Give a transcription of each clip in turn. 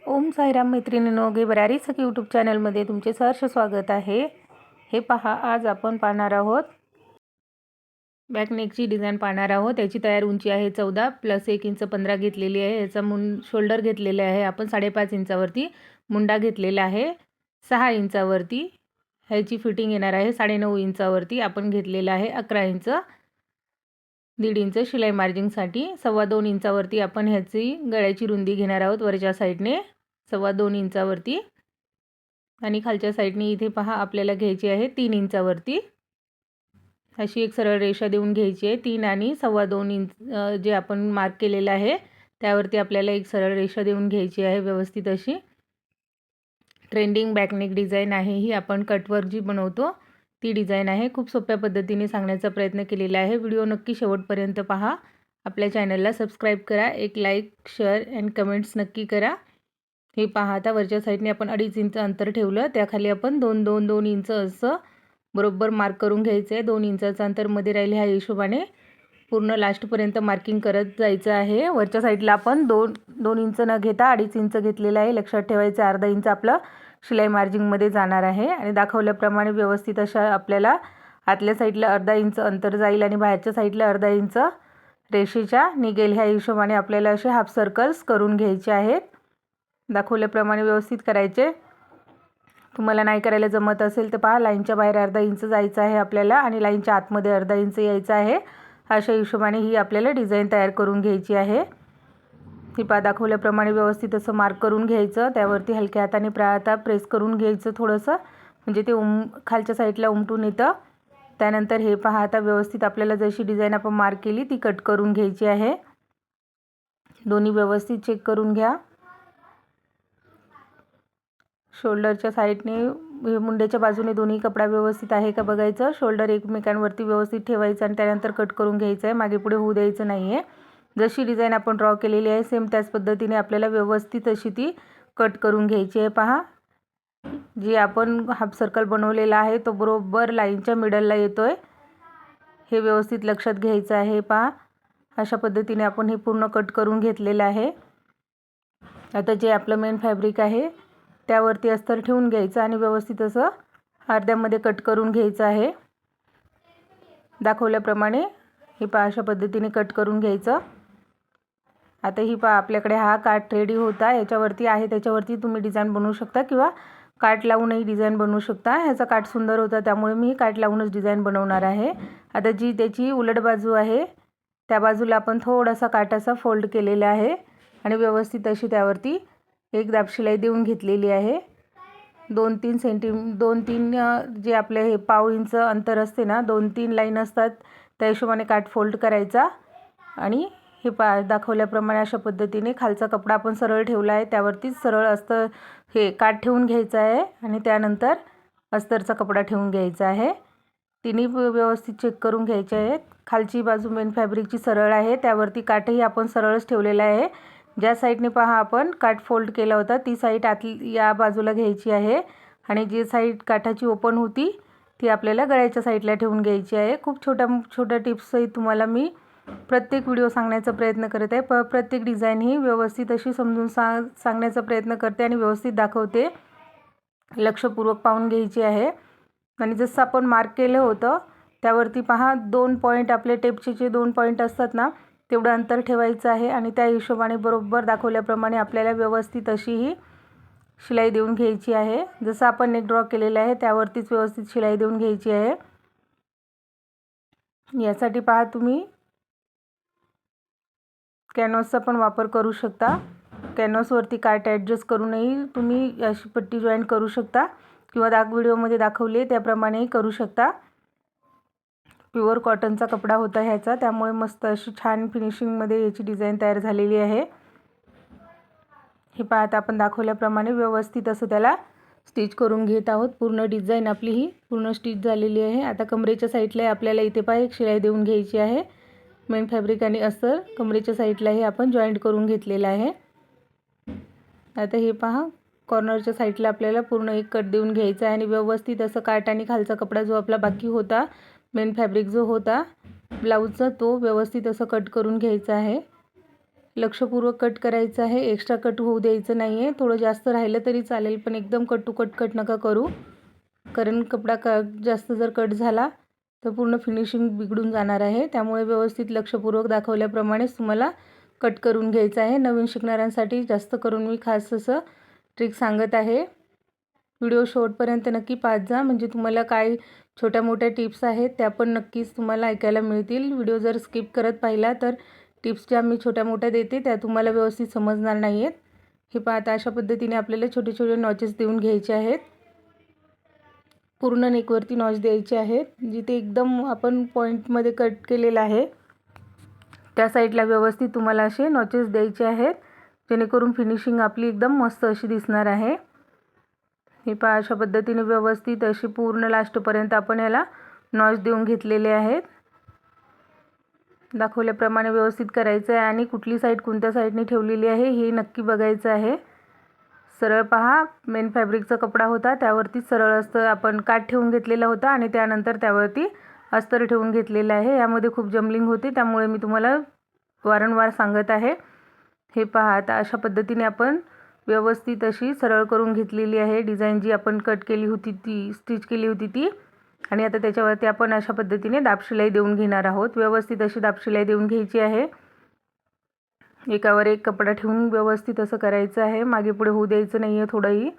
ओम साईराम मैत्रिणींनो, गे बरारी सखी यूट्यूब चॅनलमध्ये तुमचे सहर्ष स्वागत आहे। हे पहा, आज आपण पाहणार आहोत बॅकनेकची डिझाईन पाहणार आहोत। त्याची तयार उंची आहे 14 प्लस 1 इंच 15 घेतलेली आहे। याचा शोल्डर घेतलेले आहे आपण 5.5 इंचावरती, मुंडा घेतलेला आहे 6 इंचावरती। ह्याची फिटिंग येणार आहे 9.5 इंचावरती। आपण घेतलेला आहे 11 इंच, 1.5 इंच शिलाई मार्जिंगसाठी। 2.25 इंचावरती आपण ह्याची गळ्याची रुंदी घेणार आहोत, वरच्या साईडने 2.25 इंचावरती आणि खालच्या साईडने इथे पहा आपल्याला घ्यायची आहे 3 इंचावरती। अशी एक सरळ रेषा देऊन घ्यायची आहे। 3 आणि 2.25 इंच जे आपण मार्क केलेलं आहे त्यावरती आपल्याला एक सरळ रेषा देऊन घ्यायची आहे व्यवस्थित अशी। ट्रेंडिंग बॅकनेक डिझाइन आहे ही, आपण कटवर्क जी बनवतो ती डिझाइन आहे। खूप सोप्या पद्धतीने सांगण्याचा प्रयत्न केलेला आहे। व्हिडिओ नक्की शेवटपर्यंत पहा। आपल्या चॅनलला सबस्क्राइब करा, एक लाईक शेअर अँड कमेंट्स नक्की करा। हे पहा, आता वरच्या साईडने आपण 2.5 इंच अंतर ठेवलं, त्याखाली आपण 2 इंच असं बरोबर मार्क करून घ्यायचं आहे। 2 इंचाचं अंतर मध्ये राहिले, ह्या हिशोबाने पूर्ण लास्टपर्यंत मार्किंग करत जायचं आहे। वरच्या साईडला आपण 2 इंच न घेता 2.5 इंच घेतलेलं आहे। लक्षात ठेवायचं, अर्धा इंच आपलं शिलाई मार्जिंगमध्ये जाणार आहे आणि दाखवल्याप्रमाणे व्यवस्थित अशा आपल्याला आतल्या साईडला अर्धा इंच अंतर जाईल आणि बाहेरच्या साईडला अर्धा इंच रेषेच्या निघेल। ह्या हिशोबाने आपल्याला असे हाफ सर्कल्स करून घ्यायचे आहेत। दाखवल्याप्रमाणे व्यवस्थित करायचे। तुम्हाला नाही करायला जमत असेल तर पहा, लाईनच्या बाहेर अर्धा इंच जायचं आहे आपल्याला आणि लाईनच्या आतमध्ये अर्धा इंच यायचं आहे। अशा हिशोबाने ही आपल्याला डिझाईन तयार करून घ्यायची आहे। ही पहा, दाखवल्याप्रमाणे व्यवस्थित असं मार्क करून घ्यायचं, त्यावरती हलक्या हाताने आता प्रेस करून घ्यायचं थोडंसं, म्हणजे ते खालच्या साईडला उमटून येतं। त्यानंतर हे पहा, आता व्यवस्थित आपल्याला जशी डिझाईन आपण मार्क केली ती कट करून घ्यायची आहे। दोन्ही व्यवस्थित चेक करून घ्या। शोल्डरच्या साईडने मुंड्याच्या बाजूने दोन्ही कपडा व्यवस्थित आहे का बघायचं। शोल्डर एकमेकांवरती व्यवस्थित ठेवायचं आणि त्यानंतर कट करून घ्यायचं आहे, मागे पुढे होऊ द्यायचं नाही आहे। जशी डिझाईन आपण ड्रॉ केलेली आहे सेम त्याच पद्धतीने आपल्याला व्यवस्थित अशी ती कट करून घ्यायची आहे। पहा, जे आपण हाफ सर्कल बनवलेला आहे तो बरोबर लाईनच्या मिडलला येतोय, हे व्यवस्थित लक्षात घ्यायचं आहे। पहा, अशा पद्धतीने आपण हे पूर्ण कट करून घेतलेलं आहे। आता जे आपलं मेन फॅब्रिक आहे त्यावरती अस्तर ठेवून घ्यायचं आणि व्यवस्थित असं अर्ध्यामध्ये कट करून घ्यायचं आहे। दाखवल्याप्रमाणे हे पहा, अशा पद्धतीने कट करून घ्यायचं। आता ही पहा, आपल्याकडे हा काठ रेडी होता, याच्यावरती आहे त्याच्यावरती तुम्ही डिझाईन बनवू शकता किंवा काठ लावूनही डिझाईन बनवू शकता। ह्याचा काठ सुंदर होता त्यामुळे मी काठ लावूनच डिझाईन बनवणार आहे। आता जी त्याची उलट बाजू आहे त्या बाजूला आपण थोडासा काठ असा फोल्ड केलेला आहे आणि व्यवस्थित अशी त्यावरती एक दाब शिलाई देऊन घेतलेली आहे। 2-3 जे आपले हे 1/2 इंच अंतर असते ना, 2-3 लाईन असतात, त्या हिशोबाने काठ फोल्ड करायचा आणि हे दाखवल्याप्रमाणे अशा पद्धतीने खालचा कपडा आपण सरळ ठेवला आहे त्यावरती सरळ अस्तर हे काठ ठेवून घ्यायचं आहे आणि त्यानंतर अस्तरचा कपडा ठेवून घ्यायचा आहे। तिन्ही व्यवस्थित चेक करून घ्यायचे आहेत। खालची बाजू मेन फॅब्रिकची सरळ आहे, त्यावरती काठही आपण सरळच ठेवलेला आहे। ज्या साईडने पहा आपण काठ फोल्ड केला होता ती साईड आतली या बाजूला घ्यायची आहे आणि जी साईड काठाची ओपन होती ती आपल्याला गळ्याच्या साईडला ठेवून घ्यायची आहे। खूप छोट्या टिप्सही तुम्हाला मी प्रत्येक व्हिडिओ सांगण्याचा प्रयत्न करत आहे। प्रत्येक डिझाईन ही व्यवस्थित अशी समजून सांगण्याचा प्रयत्न करते आणि व्यवस्थित दाखवते, लक्षपूर्वक पाहून घ्यायची आहे। आणि जसं आपण मार्क केलं होतं त्यावरती पहा, 2 पॉईंट आपले टेपचे जे 2 पॉईंट असतात ना तेवढं अंतर ठेवायचं आहे आणि त्या हिशोबाने बरोबर दाखवल्याप्रमाणे आपल्याला व्यवस्थित अशी ही शिलाई देऊन घ्यायची आहे। जसं आपण नेक ड्रॉ केलेलं आहे त्यावरतीच व्यवस्थित शिलाई देऊन घ्यायची आहे। यासाठी पहा, तुम्ही कॅनव्हासचा पण वापर करू शकता। कॅनव्हासवरती काठ ॲडजस्ट करूनही तुम्ही अशी पट्टी जॉईंट करू शकता किंवा व्हिडिओमध्ये दाखवले त्याप्रमाणेही करू शकता। प्युअर कॉटनचा कपडा होता ह्याचा, त्यामुळे मस्त अशी छान फिनिशिंगमध्ये याची डिझाईन तयार झालेली आहे। हे पहा, आता आपण दाखवल्याप्रमाणे व्यवस्थित असं त्याला स्टिच करून घेत आहोत। पूर्ण डिझाईन आपली ही पूर्ण स्टिच झालेली आहे। आता कमरेच्या साईडला आपल्याला इथे पहा एक शिलाई देऊन घ्यायची आहे। मेन फॅब्रिक आणि अस्तर कमरेच्या साईडला हे आपण जॉईंट करून घेतलेलं आहे। आता हे पहा, कॉर्नरच्या साईडला आपल्याला पूर्ण एक कट देऊन घ्यायचा आहे आणि व्यवस्थित असं काठ आणि खालचा कपडा जो आपला बाकी होता मेन फॅब्रिक जो होता ब्लाऊजचा तो व्यवस्थित असं कट करून घ्यायचा आहे। लक्षपूर्वक कट करायचं आहे, एक्स्ट्रा कट होऊ द्यायचं नाही आहे. थोडं जास्त राहिलं तरी चालेल, पण एकदम कट टू कट नका करू, कारण कपडा जास्त जर कट झाला तर पूर्ण फिनिशिंग बिघडून जाणार आहे. त्यामुळे व्यवस्थित लक्षपूर्वक दाखवल्याप्रमाणेच तुम्हाला कट करून घ्यायचं आहे. नवीन शिकणाऱ्यांसाठी जास्त करून मी खास असं ट्रिक सांगत आहे. व्हिडिओ शेवटपर्यंत नक्की पाहत जा, म्हणजे तुम्हाला काय छोट्या मोठ्या टिप्स आहेत त्या पण नक्कीच तुम्हाला ऐकायला मिळतील. व्हिडिओ जर स्किप करत पाहिला तर टिप्स ज्या मी छोट्या मोठ्या देते त्या तुम्हाला व्यवस्थित समजणार नाही आहेत. हे पहा, आता अशा पद्धतीने आपल्याला छोटे छोटे नॉचेस देऊन घ्यायचे आहेत. पूर्ण नेकवरती नॉच द्यायचे आहेत. जिथे एकदम आपण पॉईंटमध्ये कट केलेलं आहे त्या साईडला व्यवस्थित तुम्हाला असे नॉचेस द्यायचे आहेत, जेणेकरून फिनिशिंग आपली एकदम मस्त अशी दिसणार आहे. हे पहा, अशा पद्धतीने व्यवस्थित अशी पूर्ण लास्टपर्यंत आपण याला नॉच देऊन घेतलेले आहेत. दाखवल्याप्रमाणे व्यवस्थित करायचं आहे आणि कुठली साईड कोणत्या साईडने ठेवलेली आहे हे नक्की बघायचं आहे. सरळ पहा, मेन फॅब्रिकचा कपडा होता त्यावरती सरळ अस्तर आपण काठ ठेवून घेतलेला होता आणि त्यानंतर त्यावरती अस्तर ठेवून घेतलेलं आहे. यामध्ये खूप जमलिंग होते, त्यामुळे मी तुम्हाला वारंवार सांगत आहे. हे पहा, आता अशा पद्धतीने आपण व्यवस्थित अशी सरळ करून घेतलेली आहे. डिझाईन जी आपण कट केली होती ती स्टिच केली होती ती, आणि आता त्याच्यावरती आपण अशा पद्धतीने दाबशिलाई देऊन घेणार आहोत. व्यवस्थित अशी दाबशिलाई देऊन घ्यायची आहे. एकावर एक कपडा ठेवून व्यवस्थित असं करायचं आहे. मागे पुढे होऊ द्यायचं नाही आहे. थोडंही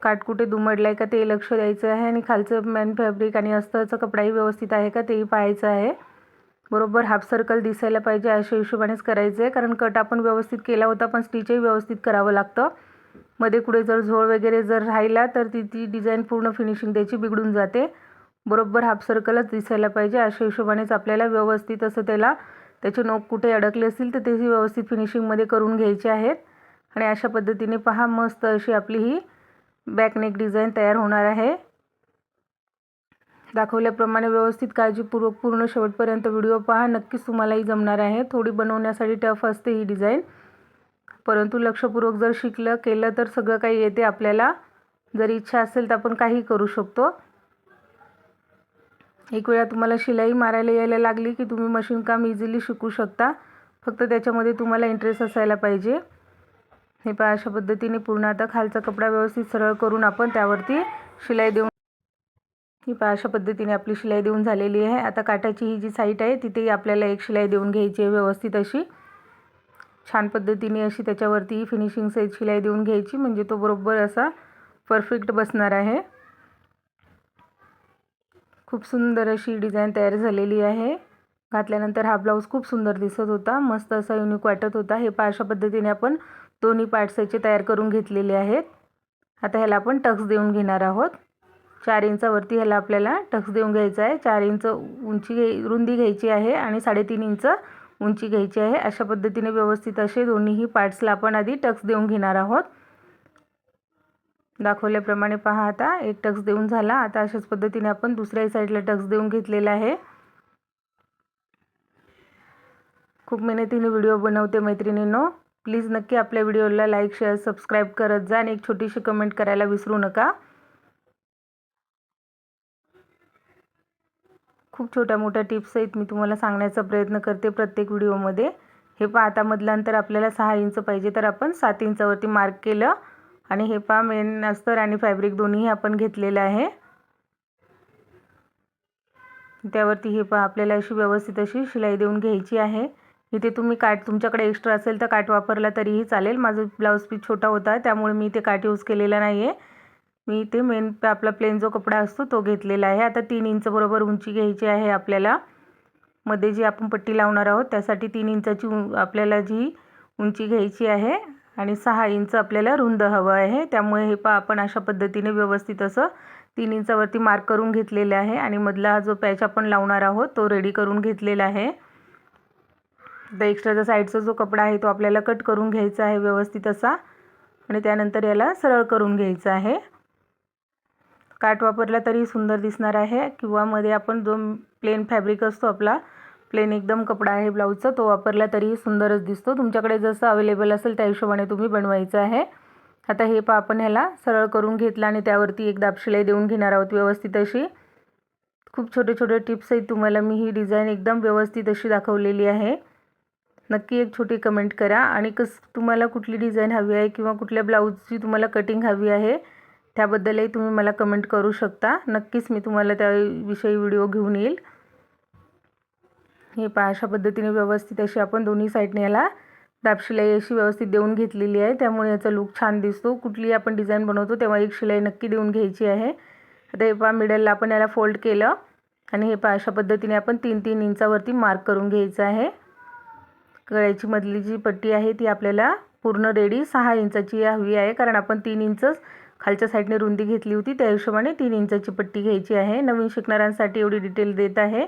काठ कुठे दुमडलाय का ते लक्ष द्यायचं आहे, आणि खालचं मेन फॅब्रिक आणि अस्तरचा कपडाही व्यवस्थित आहे का तेही पाहायचं आहे. बरोबर हाफ सर्कल दिसायला पाहिजे अशा हिशोबानेच करायचं आहे, कारण कट आपण व्यवस्थित केला होता पण स्टिचही व्यवस्थित करावं लागतं. मध्ये कुठे जर झोळ वगैरे जर राहिला तर ती डिझाईन पूर्ण फिनिशिंग त्याची बिघडून जाते. बरोबर हाफ सर्कलच दिसायला पाहिजे अशा हिशोबानेच आपल्याला व्यवस्थित असं त्याचे नोक कुठे अडकले असतील तर तेही व्यवस्थित फिनिशिंगमध्ये करून घ्यायचे आहेत. आणि अशा पद्धतीने पहा, मस्त अशी आपली ही बॅक नेक डिझाईन तयार होणार आहे. दाखवल्याप्रमाणे व्यवस्थित काळजीपूर्वक पूर्ण शेवटपर्यंत व्हिडिओ पहा, नक्कीच तुम्हालाही जमणार आहे. थोडी बनवण्यासाठी टफ असते ही डिझाईन, परंतु लक्षपूर्वक जर केलं तर सगळं काही येते आपल्याला. जर इच्छा असेल तर आपण काही करू शकतो. एक वेळा तुम्हाला शिलाई मारायला यायला लागली की तुम्ही मशीन काम इझिली शिकू शकता, फक्त त्याच्यामध्ये तुम्हाला इंटरेस्ट असायला पाहिजे. हे पहा, अशा पद्धतीने पूर्ण आता खालचा कपडा व्यवस्थित सरळ करून आपण त्यावरती शिलाई देऊन, ही पहा अशा पद्धतीने आपली शिलाई देऊन झालेली आहे. आता काठाची ही जी साईड आहे तिथेही आपल्याला एक शिलाई देऊन घ्यायची आहे. व्यवस्थित अशी छान पद्धतीने अशी त्याच्यावरती फिनिशिंग सहित शिलाई देऊन घ्यायची, म्हणजे तो बरोबर असा परफेक्ट बसणार आहे. खूप सुंदर अशी डिझाईन तयार झालेली आहे. घातल्यानंतर हा ब्लाऊज खूप सुंदर दिसत होता, मस्त असा युनिक वाटत होता. हे पहा, अशा पद्धतीने आपण दोन्ही पार्ट्स याचे तयार करून घेतलेले आहेत. आता ह्याला आपण टक्स देऊन घेणार आहोत. 4 इंचावरती ह्याला आपल्याला टक्स देऊन घ्यायचा आहे. 4 इंच रुंदी घ्यायची आहे आणि 3.5 इंच उंची घ्यायची आहे. अशा पद्धतीने व्यवस्थित असे दोन्हीही पार्ट्सला आपण आधी टक्स देऊन घेणार आहोत. दाखवल्याप्रमाणे पहा, आता एक टक्स देऊन झाला. आता अशाच पद्धतीने आपण दुसऱ्या साईडला टक्स देऊन घेतलेला आहे. खूप मेहनतीने व्हिडिओ बनवते मैत्रिणींनो, प्लीज नक्की आपल्या व्हिडिओला लाईक शेअर सबस्क्राईब करत जा आणि एक छोटीशी कमेंट करायला विसरू नका. खूप छोट्या मोठ्या टिप्स आहेत मी तुम्हाला सांगण्याचा प्रयत्न करते प्रत्येक व्हिडिओमध्ये. हे पहा, आता मधलं अंतर आपल्याला 6 इंच पाहिजे, तर आपण 7 इंचावरती मार्क केलं. आणि हे पहा, मेन अस्तर आणि फॅब्रिक दोन्हीही आपण घेतलेलं आहे. त्यावरती हे पहा, आपल्याला अशी व्यवस्थित अशी शिलाई देऊन घ्यायची आहे. इथे तुम्ही काठ तुमच्याकडे एक्स्ट्रा असेल तर काठ वापरला तरीही चालेल. माझा ब्लाऊज पीस छोटा होता त्यामुळे मी इथे काठ यूज केलेला नाही आहे. मी इथे मेन आपला प्लेन जो कपडा असतो तो घेतलेला आहे. आता 3 इंच बरोबर उंची घ्यायची आहे आपल्याला. मध्ये जी आपण पट्टी लावणार आहोत त्यासाठी 3 इंचाची आपल्याला जी उंची घ्यायची आहे आणि 6 इंच आपल्याला रुंद हवं आहे. त्यामुळे हे पहा, आपण अशा पद्धतीने व्यवस्थित असं 3 इंचावरती मार्क करून घेतलेले आहे आणि मधला जो पॅच आपण लावणार आहोत तो रेडी करून घेतलेला आहे. तर एक्स्ट्राचा साईडचा जो कपडा आहे तो आपल्याला कट करून घ्यायचा आहे व्यवस्थित असा, आणि त्यानंतर याला सरळ करून घ्यायचं आहे. काठ वापरला तरी सुंदर दिसणार आहे, किंवा मध्ये आपण जो प्लेन फॅब्रिक असतो आपला प्लेन एकदम कपडा आहे ब्लाऊजचा तो वापरला तरी सुंदरच दिसतो. तुमच्याकडे जसं अवेलेबल असेल त्या हिशोबाने तुम्ही बनवायचं आहे. आता हे पहा, आपण ह्याला सरळ करून घेतला आणि त्यावरती एक दाबशिलाई देऊन घेणार आहोत व्यवस्थित अशी. खूप छोटे छोटे टिप्स आहेत, तुम्हाला मी ही डिझाईन एकदम व्यवस्थित अशी दाखवलेली आहे. नक्की एक छोटी कमेंट करा. आणि तुम्हाला कुठली डिझाईन हवी आहे किंवा कुठल्या ब्लाऊजची तुम्हाला कटिंग हवी आहे त्याबद्दलही तुम्ही मला कमेंट करू शकता. नक्कीच मी तुम्हाला त्याविषयी व्हिडिओ घेऊन येईल. हे पहा, अशा पद्धतीने व्यवस्थित अशी आपण दोन्ही साईडने याला दाबशिलाई अशी व्यवस्थित देऊन घेतलेली आहे. त्यामुळे याचा लुक छान दिसतो. कुठली आपण डिझाईन बनवतो तेव्हा एक शिलाई नक्की देऊन घ्यायची आहे. आता हे पहा, मिडलला आपण याला फोल्ड केलं आणि हे पहा, अशा पद्धतीने आपण 3-3 इंचावरती मार्क करून घ्यायचं आहे. गळ्याची मधली जी पट्टी आहे ती आपल्याला पूर्ण रेडी 6 इंचाची हवी आहे, कारण आपण 3 इंचच खालच्या साईडने रुंदी घेतली होती. त्या हिशोबाने 3 इंचाची पट्टी घ्यायची आहे. नवीन शिकणाऱ्यांसाठी एवढी डिटेल देत आहे.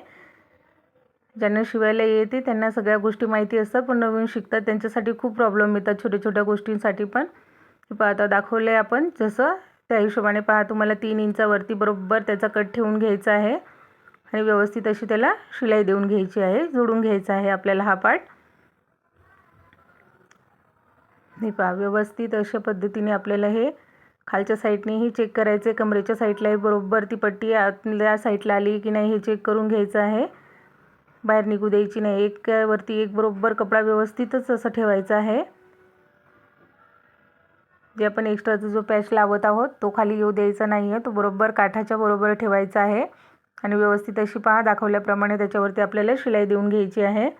ज्यांना शिवायला येते त्यांना सगळ्या गोष्टी माहिती असतात, पण नवीन शिकतात त्यांच्यासाठी खूप प्रॉब्लेम येतात छोट्या छोट्या गोष्टींसाठी. पण पहा, आता दाखवलं आहे आपण जसं त्या हिशोबाने पहा, तुम्हाला 3 इंचावरती बरोबर त्याचा कट ठेवून घ्यायचा आहे आणि व्यवस्थित अशी त्याला शिलाई देऊन घ्यायची आहे. जोडून घ्यायचा आहे आपल्याला हा पार्ट. हे पहा, व्यवस्थित अशा पद्धतीने आपल्याला हे खालच्या साईडनेही चेक करायचं आहे. कमरेच्या साईडलाही बरोबर ती पट्टी आतल्या साईडला आली की नाही हे चेक करून घ्यायचं आहे. बाहेर निघू द्यायची नाही. एकावरती एक बरोबर कपडा व्यवस्थितच असं ठेवायचा आहे. जे आपण एक्स्ट्राचा जो पॅच लावत आहोत तो खाली येऊ द्यायचा नाही आहे. तो बरोबर काठाच्या बरोबर ठेवायचा आहे आणि व्यवस्थित अशी पहा दाखवल्याप्रमाणे त्याच्यावरती आपल्याला शिलाई देऊन घ्यायची आहे.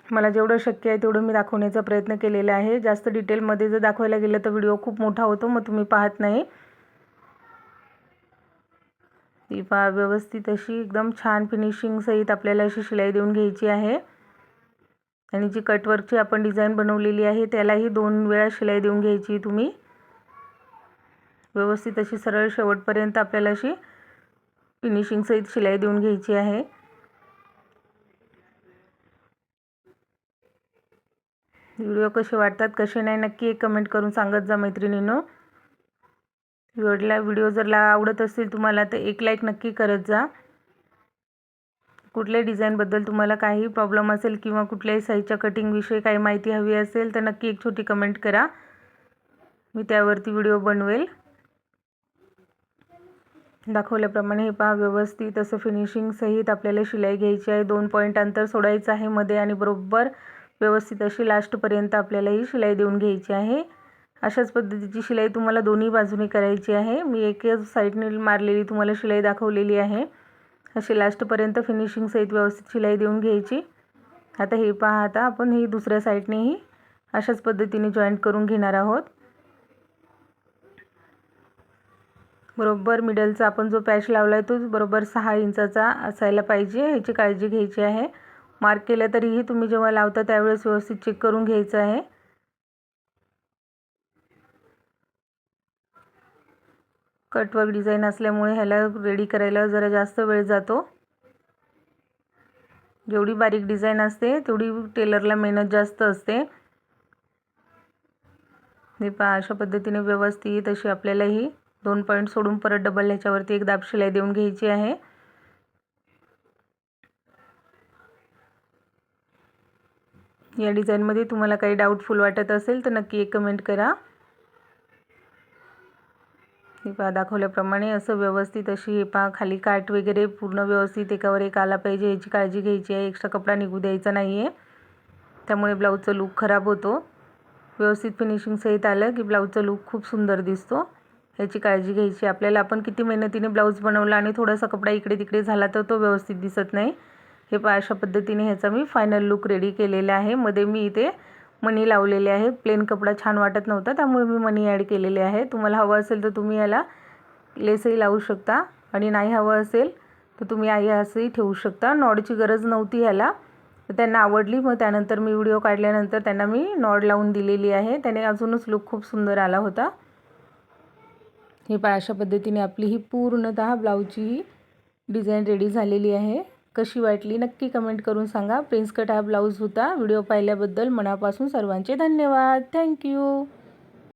मला जेवढं शक्य आहे तेवढं मी दाखवण्याचा प्रयत्न केलेला आहे. जास्त डिटेलमध्ये जर दाखवायला गेलं तर व्हिडिओ खूप मोठा होतो, मग तुम्ही पाहत नाही. ही पहा, व्यवस्थित अशी एकदम छान फिनिशिंग सहित आपल्याला अशी शिलाई देऊन घ्यायची आहे. आणि जी कटवर्कची आपण डिझाईन बनवलेली आहे त्यालाही 2 वेळा शिलाई देऊन घ्यायची. तुम्ही व्यवस्थित अशी सरळ शेवटपर्यंत आपल्याला अशी फिनिशिंग सहित शिलाई देऊन घ्यायची आहे. व्हिडिओ कसे वाटतात कसे नाही नक्की एक कमेंट करून सांगत जा मैत्रिणींनो. व्हिडिओ जर आवडत असेल तुम्हाला तर एक लाईक नक्की करत जा. कुठल्या डिझाईनबद्दल तुम्हाला काही प्रॉब्लेम असेल किंवा कुठल्याही साईजच्या कटिंगविषयी काही माहिती हवी असेल तर नक्की एक छोटी कमेंट करा, मी त्यावरती व्हिडिओ बनवेल. दाखवल्याप्रमाणे हे पहा, व्यवस्थित असं फिनिशिंग सहित आपल्याला शिलाई घ्यायची आहे. 2 पॉईंट अंतर सोडायचं आहे मध्ये आणि बरोबर व्यवस्थित अशी लास्टपर्यंत आपल्याला ही शिलाई देऊन घ्यायची आहे. अशाच पद्धतीची शिलाई तुम्हाला दोन्ही बाजूने करायची आहे. मी एकच साईडने मारलेली तुम्हाला शिलाई दाखवलेली आहे. अशी लास्टपर्यंत फिनिशिंग सहित व्यवस्थित शिलाई देऊन घ्यायची. आता हे पहा, आता आपण ही दुसऱ्या साईडनेही अशाच पद्धतीने जॉईंट करून घेणार आहोत. बरोबर मिडलचा आपण जो पॅच लावला आहे तो बरोबर 6 इंचाचा असायला पाहिजे, ह्याची काळजी घ्यायची आहे. मार्क केलं तरीही तुम्ही जेव्हा लावता त्यावेळेस व्यवस्थित चेक करून घ्यायचं आहे. कटवर्क डिझाईन असल्यामुळे ह्याला रेडी करायला जरा जास्त वेळ जातो. जेवढी बारीक डिझाईन असते तेवढी टेलरला मेहनत जास्त असते. हे पहा, अशा पद्धतीने व्यवस्थित अशी आपल्याला ही 2 पॉईंट सोडून परत डबल ह्याच्यावरती एक दाब शिलाई देऊन घ्यायची आहे. या डिझाईनमध्ये तुम्हाला काही डाऊटफुल वाटत असेल तर नक्की एक कमेंट करा. हे पहा, दाखवल्याप्रमाणे असं व्यवस्थित अशी हे पहा खाली काठ वगैरे पूर्ण व्यवस्थित एकावर एक आला पाहिजे याची काळजी घ्यायची आहे. एक्स्ट्रा कपडा निघू द्यायचा नाही आहे, त्यामुळे ब्लाऊजचा लूक खराब होतो. व्यवस्थित फिनिशिंग सहित आलं की ब्लाऊजचा लूक खूप सुंदर दिसतो, याची काळजी घ्यायची आपल्याला. आपण किती मेहनतीने ब्लाऊज बनवला आणि थोडासा कपडा इकडे तिकडे झाला तर तो व्यवस्थित दिसत नाही. हे पहा, अशा पद्धतीने ह्याचा मी फायनल लूक रेडी केलेला आहे. मध्ये मी इथे मणी लावलेले आहे. प्लेन कपडा छान वाटत नव्हता त्यामुळे मी मणी ॲड केलेले आहे. तुम्हाला हवं असेल तर तुम्ही याला लेसही लावू शकता आणि नाही हवं असेल तर तुम्ही असंही ठेवू शकता. नॉडची गरज नव्हती ह्याला, त्यांना आवडली. मग त्यानंतर मी व्हिडिओ काढल्यानंतर त्यांना मी नॉड लावून दिलेली आहे. त्याने अजूनच लूक खूप सुंदर आला होता. हे पहा, अशा पद्धतीने आपली ही पूर्णतः ब्लाऊजची ही डिझाईन रेडी झालेली आहे. कशी वाटली नक्की कमेंट करून सांगा. प्रिन्स कट हा ब्लाऊज होता. व्हिडिओ पाहिल्याबद्दल मनापासून सर्वांचे धन्यवाद. थँक्यू.